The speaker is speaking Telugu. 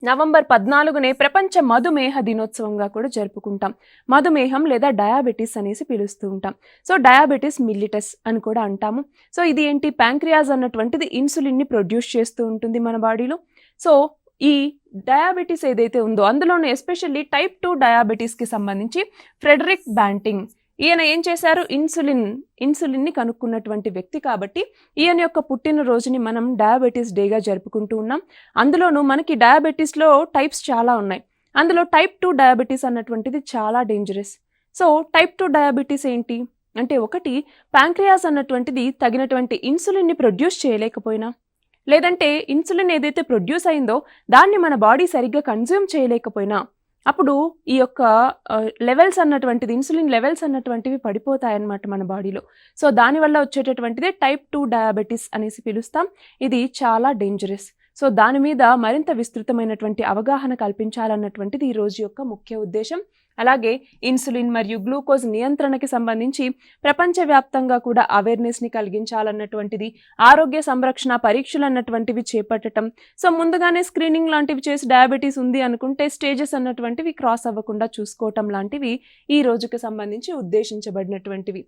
నవంబర్ 14నే ప్రపంచ మధుమేహ దినోత్సవంగా కూడా జరుపుకుంటాం. మధుమేహం లేదా డయాబెటిస్ అనేసి పిలుస్తూ ఉంటాం. సో, డయాబెటిస్ మిల్లిటస్ అని కూడా అంటాము. సో, ఇది ఏంటి ప్యాంక్రియాస్ అన్నటువంటిది ఇన్సులిన్‌ని ప్రొడ్యూస్ చేస్తూ ఉంటుంది మన బాడీలో. సో, ఈ డయాబెటిస్ ఏదైతే ఉందో అందులోను ఎస్పెషల్లీ టైప్ 2 డయాబెటిస్‌కి సంబంధించి ఫ్రెడరిక్ బ్యాంటింగ్ ఈయన ఏం చేశారు? ఇన్సులిన్‌ని కనుక్కున్నటువంటి వ్యక్తి కాబట్టి ఈయన యొక్క పుట్టినరోజుని మనం డయాబెటిస్ డేగా జరుపుకుంటూ ఉన్నాం. అందులోనూ మనకి డయాబెటిస్‌లో టైప్స్ చాలా ఉన్నాయి. అందులో టైప్ 2 డయాబెటిస్ అన్నటువంటిది చాలా డేంజరస్. సో, టైప్ 2 డయాబెటిస్ ఏంటి? అంటే ఒకటి ప్యాంక్రియాస్ అన్నటువంటిది తగినటువంటి ఇన్సులిన్‌ని ప్రొడ్యూస్ చేయలేకపోయినా, లేదంటే ఇన్సులిన్ ఏదైతే ప్రొడ్యూస్ అయిందో దాన్ని మన బాడీ సరిగ్గా కన్జ్యూమ్ చేయలేకపోయినా, అప్పుడు ఈ యొక్క లెవెల్స్ అన్నటువంటిది ఇన్సులిన్ లెవెల్స్ అన్నటువంటివి పడిపోతాయన్నమాట మన బాడీలో. సో, దానివల్ల వచ్చేటటువంటిదే టైప్ 2 డయాబెటిస్ అనేసి పిలుస్తాం. ఇది చాలా డేంజరస్. సో, దాని మీద మరింత విస్తృతమైనటువంటి అవగాహన కల్పించాలన్నటువంటిది ఈ రోజు యొక్క ముఖ్య ఉద్దేశం. అలాగే ఇన్సులిన్ మరియు గ్లూకోజ్ నియంత్రణకి సంబంధించి ప్రపంచవ్యాప్తంగా కూడా అవేర్నెస్‌ని కలిగించాలన్నటువంటిది, ఆరోగ్య సంరక్షణ పరీక్షలు అన్నటువంటివి చేపట్టటం. సో, ముందుగానే స్క్రీనింగ్ లాంటివి చేసి డయాబెటిస్ ఉంది అనుకుంటే స్టేజెస్ అన్నటువంటివి క్రాస్ అవ్వకుండా చూసుకోవటం లాంటివి ఈ రోజుకి సంబంధించి ఉద్దేశించబడినటువంటివి.